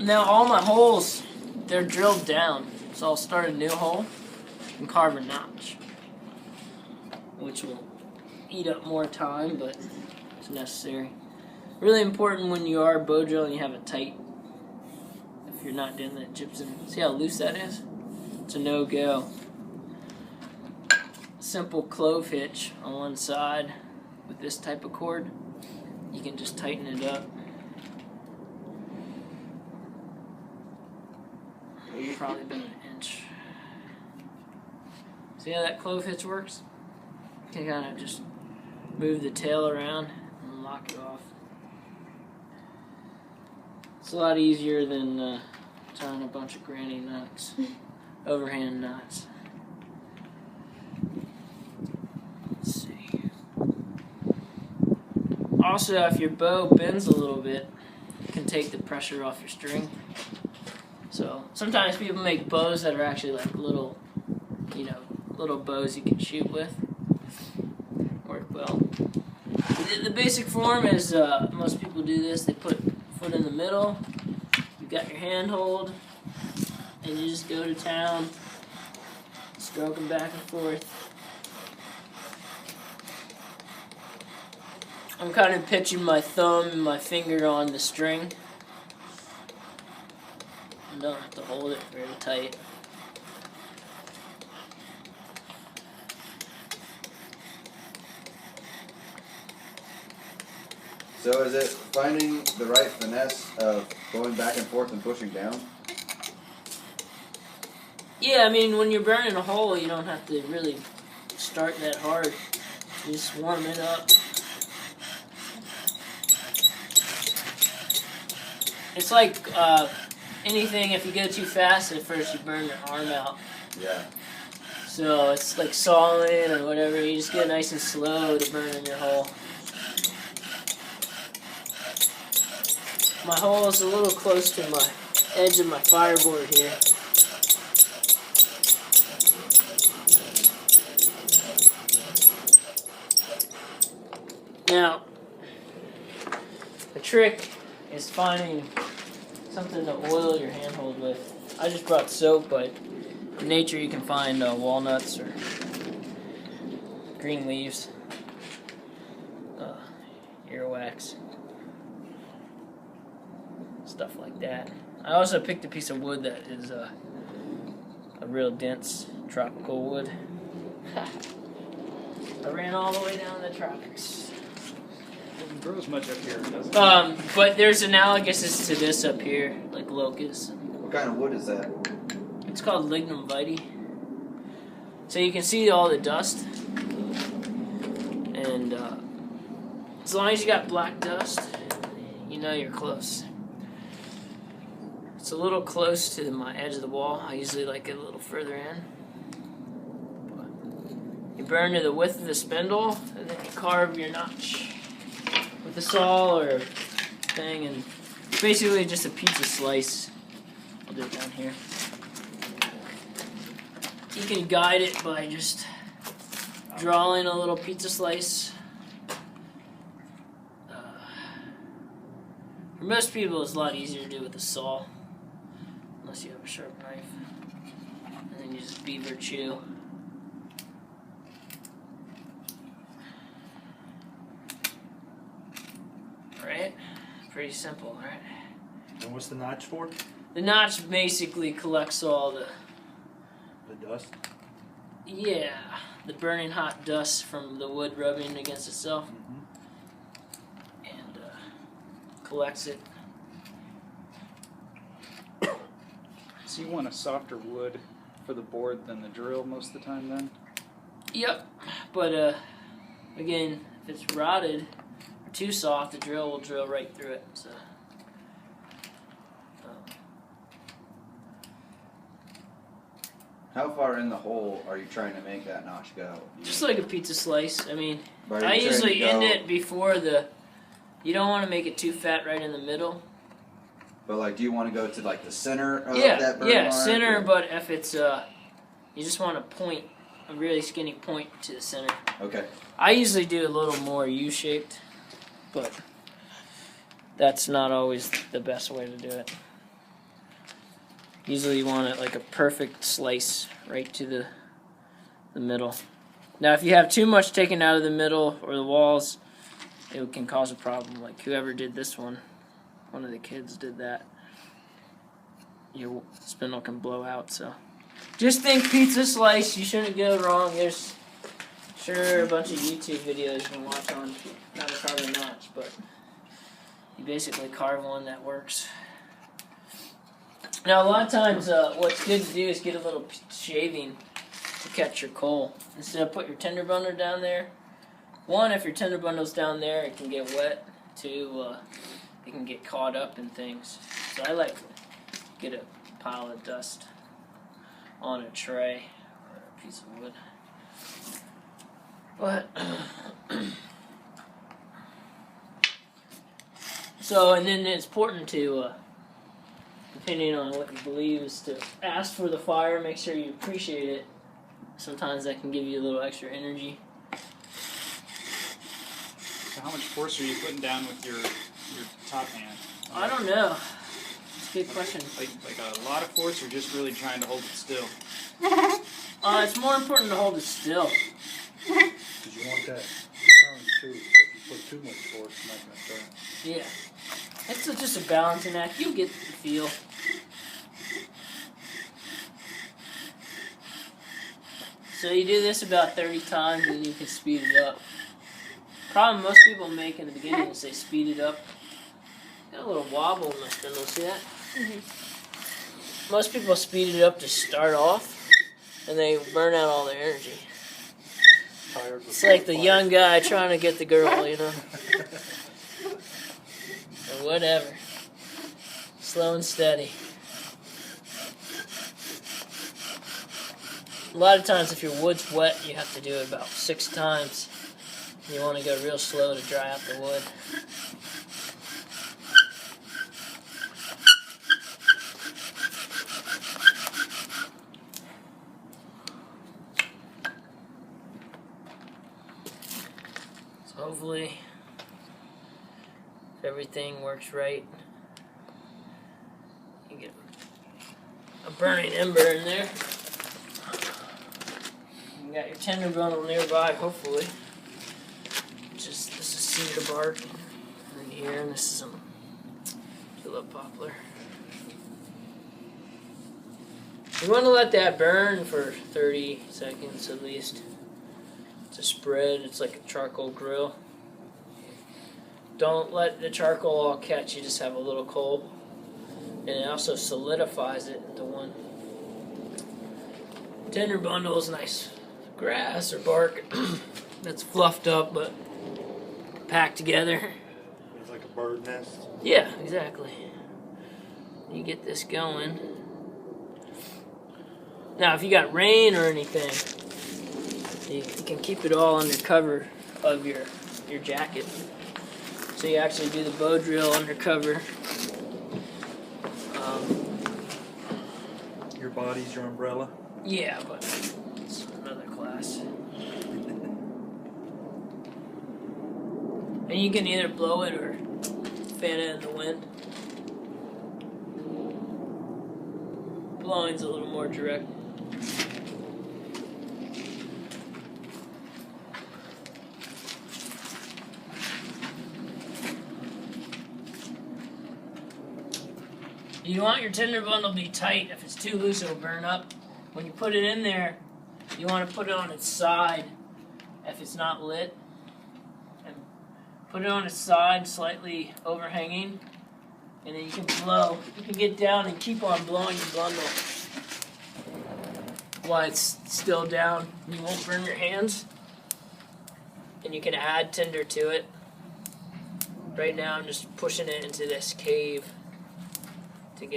Now all my holes, they're drilled down. So I'll start a new hole and carve a notch, which will eat up more time, but it's necessary. Really important when you are bow drilling, you have it tight. If you're not doing that gypsum, see how loose that is? It's a no-go. Simple clove hitch on one side with this type of cord. You can just tighten it up. Probably about an inch. See how that clove hitch works? You can kind of just move the tail around and lock it off. It's a lot easier than tying a bunch of granny knots, overhand knots. Let's see. Also, if your bow bends a little bit, it can take the pressure off your string. So sometimes people make bows that are actually like little, little bows you can shoot with. Work well. The basic form is most people do this. They put foot in the middle. You've got your handhold, and you just go to town, stroke them back and forth. I'm kind of pitching my thumb and my finger on the string. You don't have to hold it very tight. So is it finding the right finesse of going back and forth and pushing down? Yeah, I mean, when you're burning a hole, you don't have to really start that hard. You just warm it up. It's like anything, if you go too fast at first, you burn your arm out. Yeah. So it's like sawing or whatever, you just get nice and slow to burn in your hole. My hole is a little close to my edge of my fireboard here. Now, the trick is finding something to oil your handhold with. I just brought soap, but in nature you can find walnuts or green leaves, earwax, stuff like that. I also picked a piece of wood that is a real dense tropical wood. I ran all the way down the tropics. It grows much up here, doesn't it? But there's analoguses to this up here, like locust. What kind of wood is that? It's called lignum vitae. So you can see all the dust. And as long as you got black dust, you know you're close. It's a little close to my edge of the wall. I usually like it a little further in. But you burn to the width of the spindle, and then you carve your notch with a saw or thing, and it's basically just a pizza slice. I'll do it down here. You can guide it by just drawing a little pizza slice. For most people, it's a lot easier to do with a saw, unless you have a sharp knife. And then you just beaver chew. Right? Pretty simple, right? And what's the notch for? The notch basically collects all the dust? Yeah, the burning hot dust from the wood rubbing against itself. And collects it. So you want a softer wood for the board than the drill most of the time then? Yep, but again, if it's rotted or too soft, the drill will drill right through it. So. How far in the hole are you trying to make that notch go? Just like a pizza slice. I mean, But I usually end it before the. You don't want to make it too fat right in the middle. But like, do you want to go to like the center of that burn mark? Center. Or? But if it's you just want a point, a really skinny point to the center. Okay. I usually do a little more U-shaped, but that's not always the best way to do it. Usually you want it like a perfect slice right to the middle. Now if you have too much taken out of the middle or the walls, it can cause a problem. Like whoever did this one of the kids did that. Your spindle can blow out, so. Just think pizza slice, you shouldn't go wrong. There's sure a bunch of YouTube videos you can watch on how to carve a notch, but you basically carve one that works. Now a lot of times what's good to do is get a little shaving to catch your coal. Instead of put your tender bundle down there. One, if your tender bundle's down there, it can get wet. Two, it can get caught up in things. So I like to get a pile of dust on a tray or a piece of wood. But so, and then it's important to, depending on what you believe, is to ask for the fire. Make sure you appreciate it. Sometimes that can give you a little extra energy. So how much force are you putting down with your top hand? I don't know. It's a good question. Like a lot of force, or just really trying to hold it still? It's more important to hold it still. Because you want that turn too, so if you put too much force, it's not going to turn. Yeah. It's just a balancing act. You get the feel. So you do this about 30 times and you can speed it up. Problem most people make in the beginning is they speed it up. Got a little wobble in my spindle, see that? Mm-hmm. Most people speed it up to start off and they burn out all their energy. It's like the young guy trying to get the girl, you know? Or whatever. Slow and steady. A lot of times if your wood's wet, you have to do it about 6 times. You want to go real slow to dry out the wood. So hopefully, if everything works right, you get a burning ember in there. You got your tender bundle nearby, hopefully. This is cedar bark in here, and this is some tulip poplar. You want to let that burn for 30 seconds at least to spread. It's like a charcoal grill. Don't let the charcoal all catch, you just have a little coal. And it also solidifies it into one. Tender bundle is nice grass or bark that's fluffed up but packed together. It's like a bird nest. Yeah, exactly. You get this going. Now, if you got rain or anything, you can keep it all under cover of your jacket. So you actually do the bow drill under cover. Your body's your umbrella. Yeah, but it's another class. And you can either blow it or fan it in the wind. Blowing's a little more direct. You want your tender bundle to be tight. If it's too loose, it'll burn up. When you put it in there, you want to put it on its side if it's not lit. And put it on its side, slightly overhanging. And then you can blow. You can get down and keep on blowing your bundle while it's still down. You won't burn your hands. And you can add tinder to it. Right now I'm just pushing it into this cave.